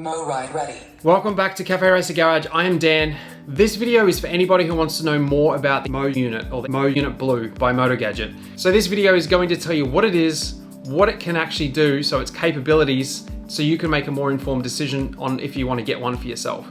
Mo.ride ready. Welcome back to Cafe Racer Garage. I am Dan. This video is for anybody who wants to know more about the Mo.unit or the Mo.unitBlue by Motogadget. So this video is going to tell you what it is, what it can actually do, so its capabilities, so you can make a more informed decision on if you want to get one for yourself.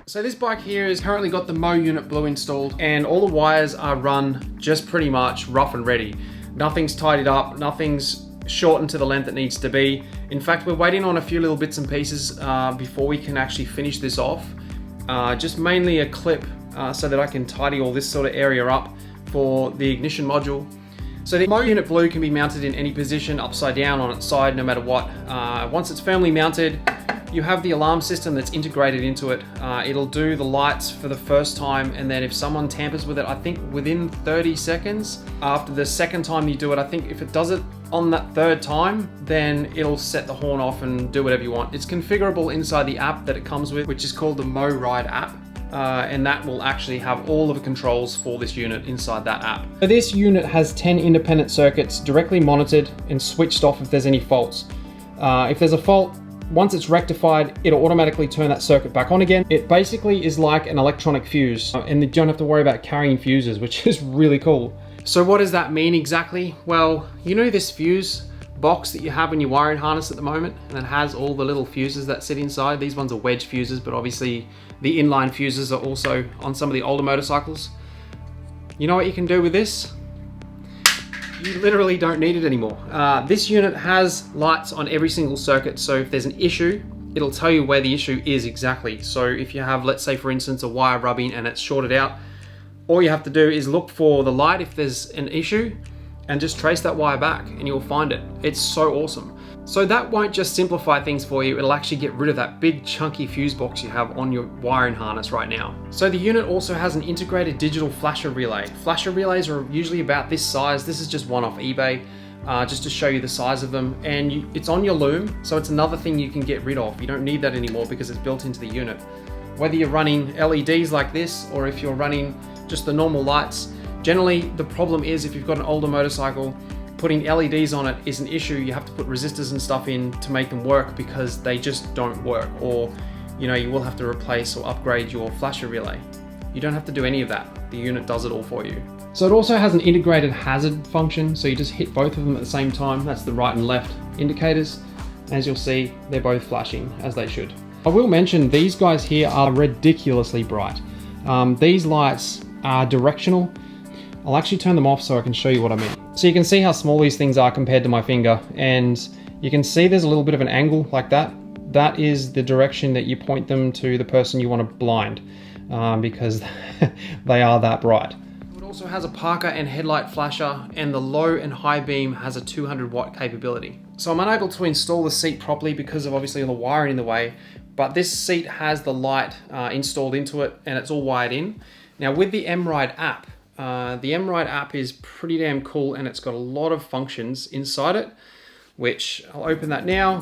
So this bike here has currently got the Mo.unitBlue installed, and all the wires are run just pretty much rough and ready. Nothing's tidied up, nothing's shortened to the length it needs to be. In fact, we're waiting on a few little bits and pieces before we can actually finish this off. Just mainly a clip so that I can tidy all this sort of area up for the ignition module. So the Mo.unitBlue can be mounted in any position, upside down, on its side, no matter what. Once it's firmly mounted, you have the alarm system that's integrated into it. It'll do the lights for the first time, and then if someone tampers with it, I think within 30 seconds, after the second time you do it, I think if it does it on that third time, then it'll set the horn off and do whatever you want. It's configurable inside the app that it comes with, which is called the m.ride app. And that will actually have all of the controls for this unit inside that app. So this unit has 10 independent circuits directly monitored and switched off if there's any faults. If there's a fault, once it's rectified, it'll automatically turn that circuit back on again. It basically is like an electronic fuse, and you don't have to worry about carrying fuses, which is really cool. So what does that mean exactly? Well, you know this fuse box that you have in your wiring harness at the moment, and it has all the little fuses that sit inside. These ones are wedge fuses, but obviously the inline fuses are also on some of the older motorcycles. You know what you can do with this? You literally don't need it anymore. This unit has lights on every single circuit, so if there's an issue, it'll tell you where the issue is exactly. So if you have, let's say for instance, a wire rubbing and it's shorted out, all you have to do is look for the light if there's an issue and just trace that wire back and you'll find it. It's so awesome. So that won't just simplify things for you, it'll actually get rid of that big chunky fuse box you have on your wiring harness right now. So the unit also has an integrated digital flasher relay. Flasher relays are usually about this size. This is just one off eBay, just to show you the size of them. And it's on your loom, so it's another thing you can get rid of. You don't need that anymore because it's built into the unit. Whether you're running LEDs like this, or if you're running just the normal lights, generally the problem is if you've got an older motorcycle, putting LEDs on it is an issue. You have to put resistors and stuff in to make them work because they just don't work, or you know, you will have to replace or upgrade your flasher relay. You don't have to do any of that. The unit does it all for you. So it also has an integrated hazard function, so you just hit both of them at the same time. That's the right and left indicators. As you'll see, they're both flashing as they should. I will mention these guys here are ridiculously bright. These lights are directional. I'll actually turn them off so I can show you what I mean. So you can see how small these things are compared to my finger, and you can see there's a little bit of an angle like that. That is the direction that you point them to the person you want to blind, because they are that bright. It also has a parker and headlight flasher, and the low and high beam has a 200 watt capability. So I'm unable to install the seat properly because of obviously all the wiring in the way, but this seat has the light installed into it and it's all wired in. Now with the m.ride app, the m.ride app is pretty damn cool, and it's got a lot of functions inside it, which I'll open that now.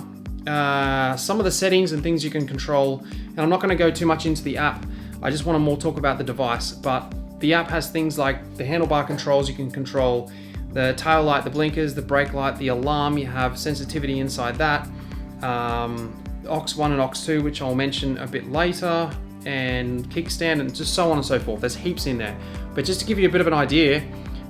Some of the settings and things you can control, and I'm not going to go too much into the app. I just want to more talk about the device, but the app has things like the handlebar controls. You can control the tail light, the blinkers, the brake light, the alarm. You have sensitivity inside that, aux 1 and aux 2, which I'll mention a bit later, and kickstand, and just so on and so forth. There's heaps in there. But just to give you a bit of an idea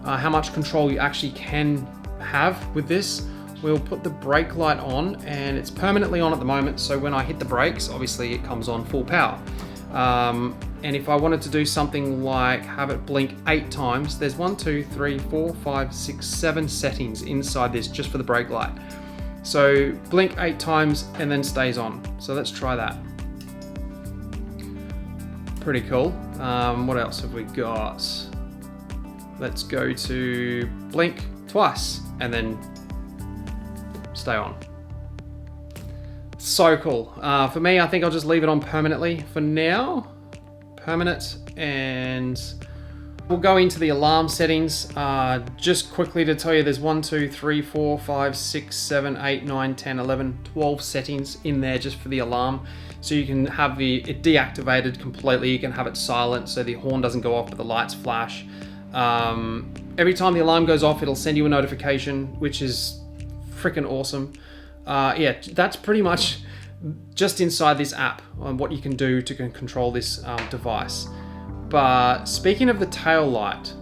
how much control you actually can have with this, we'll put the brake light on, and it's permanently on at the moment, so when I hit the brakes, obviously it comes on full power. And if I wanted to do something like have it blink 8 times, there's 1, 2, 3, 4, 5, 6, 7 settings inside this just for the brake light. So blink 8 times and then stays on. So let's try that. Pretty cool. What else have we got? Let's go to blink twice and then stay on. So cool. For me, I think I'll just leave it on permanently for now. Permanent, and We'll go into the alarm settings. Just quickly to tell you, there's 1, 2, 3, 4, 5, 6, 7, 8, 9, 10, 11, 12 settings in there just for the alarm. So you can have it deactivated completely. You can have it silent so the horn doesn't go off but the lights flash. Every time the alarm goes off, it'll send you a notification, which is freaking awesome. Yeah, that's pretty much just inside this app on what you can do to control this device. But speaking of the tail light,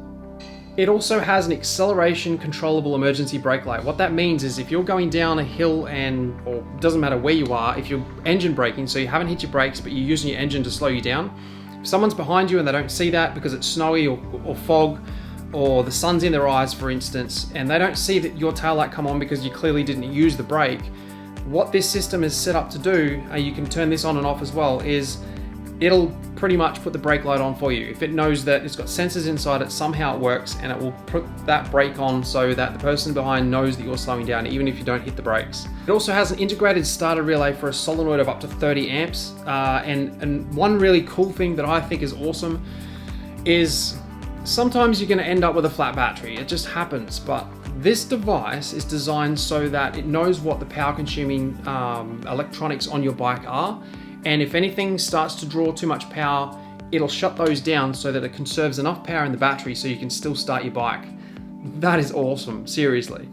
it also has an acceleration controllable emergency brake light. What that means is if you're going down a hill or it doesn't matter where you are, if you're engine braking, so you haven't hit your brakes but you're using your engine to slow you down, if someone's behind you and they don't see that because it's snowy or fog, or the sun's in their eyes, for instance, and they don't see that your tail light come on because you clearly didn't use the brake, what this system is set up to do, you can turn this on and off as well, is it'll pretty much put the brake light on for you. If it knows that it's got sensors inside it, somehow it works, and it will put that brake on so that the person behind knows that you're slowing down even if you don't hit the brakes. It also has an integrated starter relay for a solenoid of up to 30 amps. And one really cool thing that I think is awesome is sometimes you're going to end up with a flat battery. It just happens, but this device is designed so that it knows what the power consuming electronics on your bike are. And if anything starts to draw too much power, it'll shut those down so that it conserves enough power in the battery so you can still start your bike. That is awesome, seriously.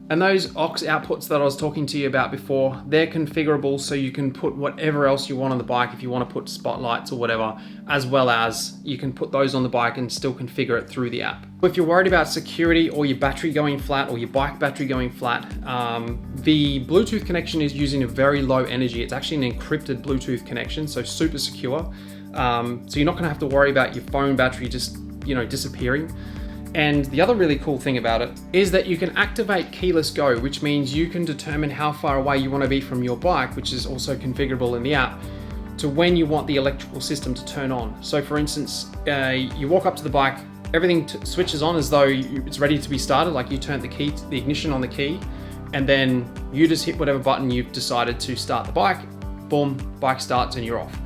And those aux outputs that I was talking to you about before, they're configurable so you can put whatever else you want on the bike if you want to put spotlights or whatever, as well as you can put those on the bike and still configure it through the app. If you're worried about security or your battery going flat or your bike battery going flat, the Bluetooth connection is using a very low energy. It's actually an encrypted Bluetooth connection, so super secure. So you're not going to have to worry about your phone battery just, disappearing. And the other really cool thing about it is that you can activate keyless go, which means you can determine how far away you want to be from your bike, which is also configurable in the app, to when you want the electrical system to turn on. So for instance, you walk up to the bike, everything switches on as though it's ready to be started, like you turn the ignition on the key, and then you just hit whatever button you've decided to start the bike, boom, bike starts and you're off.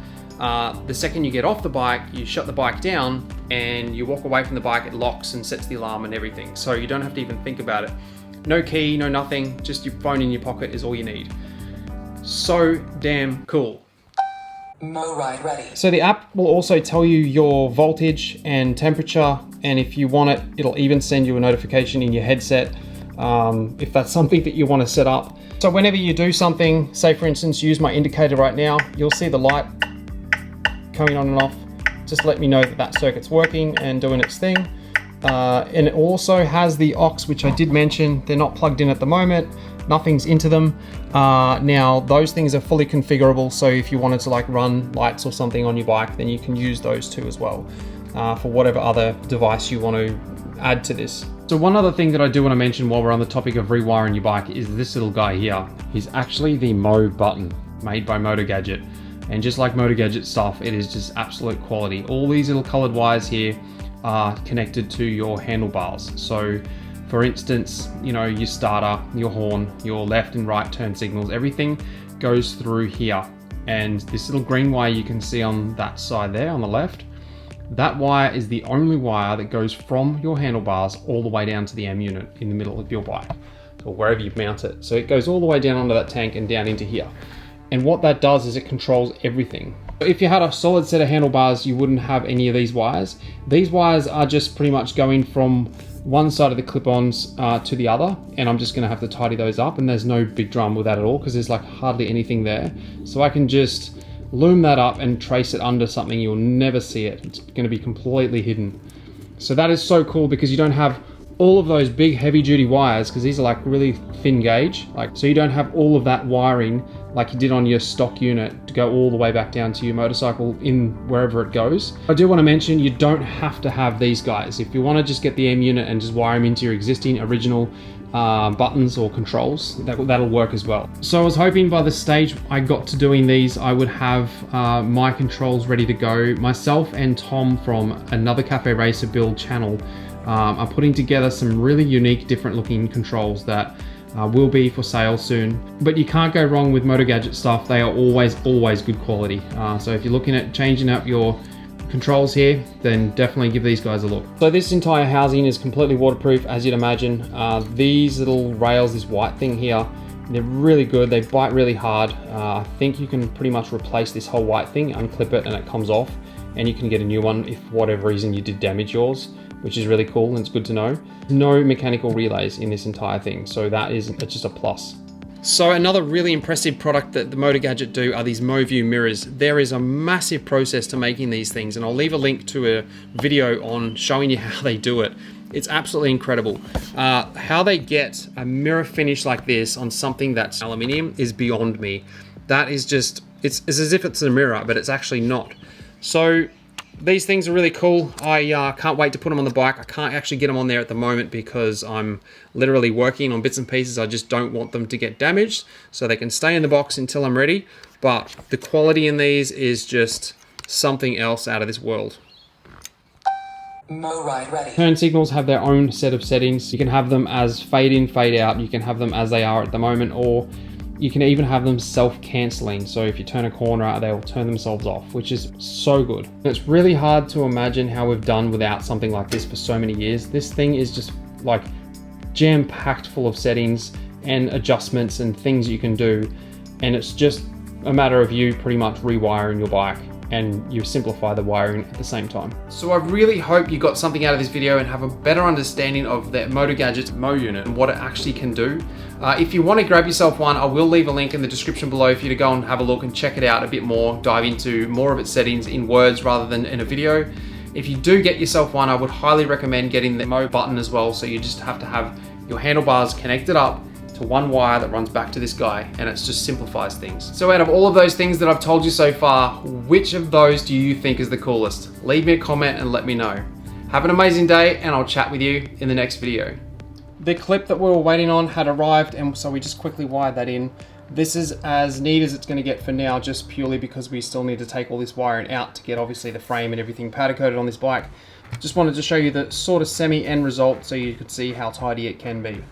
The second you get off the bike, you shut the bike down and you walk away from the bike, it locks and sets the alarm and everything. So you don't have to even think about it. No key, no nothing, just your phone in your pocket is all you need. So damn cool. Mo.ride ready. So the app will also tell you your voltage and temperature, and if you want it, it'll even send you a notification in your headset if that's something that you want to set up. So whenever you do something, say for instance, use my indicator right now, you'll see the light coming on and off. Just let me know that that circuit's working and doing its thing. And it also has the aux, which I did mention. They're not plugged in at the moment. Nothing's into them. Now those things are fully configurable. So if you wanted to run lights or something on your bike, then you can use those too as well for whatever other device you want to add to this. So one other thing that I do want to mention while we're on the topic of rewiring your bike is this little guy here. He's actually the Mo.button made by Motogadget. And just like Motogadget stuff, it is just absolute quality. All these little colored wires here are connected to your handlebars. So for instance, your starter, your horn, your left and right turn signals, everything goes through here. And this little green wire you can see on that side there on the left, that wire is the only wire that goes from your handlebars all the way down to the m.unit in the middle of your bike, or wherever you mount it. So it goes all the way down onto that tank and down into here. And what that does is it controls everything. If you had a solid set of handlebars, you wouldn't have any of these wires. These wires are just pretty much going from one side of the clip-ons to the other, and I'm just gonna have to tidy those up, and there's no big drum with that at all because there's hardly anything there. So I can just loom that up and trace it under something. You'll never see it. It's gonna be completely hidden. So that is so cool because you don't have all of those big heavy duty wires, because these are really thin gauge, so you don't have all of that wiring like you did on your stock unit to go all the way back down to your motorcycle in wherever it goes. I do want to mention you don't have to have these guys. If you want to just get the m.unit and just wire them into your existing original buttons or controls, that'll work as well. So I was hoping by the stage I got to doing these, I would have my controls ready to go. Myself and Tom from Another Cafe Racer Build channel are putting together some really unique, different looking controls that will be for sale soon. But you can't go wrong with Motogadget stuff. They are always good quality. So if you're looking at changing up your controls here, then definitely give these guys a look. So this entire housing is completely waterproof, as you'd imagine. These little rails, this white thing here, they're really good. They bite really hard. I think you can pretty much replace this whole white thing, unclip it, and it comes off, and you can get a new one if for whatever reason you did damage yours, which is really cool and it's good to know. No mechanical relays in this entire thing, so it's just a plus. So another really impressive product that the Motogadget do are these MoView mirrors. There is a massive process to making these things, and I'll leave a link to a video on showing you how they do it. It's absolutely incredible. How they get a mirror finish like this on something that's aluminium is beyond me. That is just, it's as if it's a mirror, but it's actually not. So these things are really cool. I can't wait to put them on the bike. I can't actually get them on there at the moment because I'm literally working on bits and pieces. I just don't want them to get damaged, so they can stay in the box until I'm ready. But the quality in these is just something else out of this world. Mo.ride ready. Turn signals have their own set of settings. You can have them as fade in, fade out. You can have them as they are at the moment, or you can even have them self-canceling. So if you turn a corner, they'll turn themselves off, which is so good. It's really hard to imagine how we've done without something like this for so many years. This thing is just like jam-packed full of settings and adjustments and things you can do. And it's just a matter of you pretty much rewiring your bike, and you simplify the wiring at the same time. So I really hope you got something out of this video and have a better understanding of the Motogadget Mo.unit and what it actually can do. If you want to grab yourself one, I will leave a link in the description below for you to go and have a look and check it out a bit more, dive into more of its settings in words rather than in a video. If you do get yourself one, I would highly recommend getting the Mo.button as well, so you just have to have your handlebars connected up to one wire that runs back to this guy, and it just simplifies things. So out of all of those things that I've told you so far, which of those do you think is the coolest? Leave me a comment and let me know. Have an amazing day, and I'll chat with you in the next video. The clip that we were waiting on had arrived, and so we just quickly wired that in. This is as neat as it's going to get for now, just purely because we still need to take all this wiring out to get obviously the frame and everything powder coated on this bike. Just wanted to show you the sort of semi-end result so you could see how tidy it can be.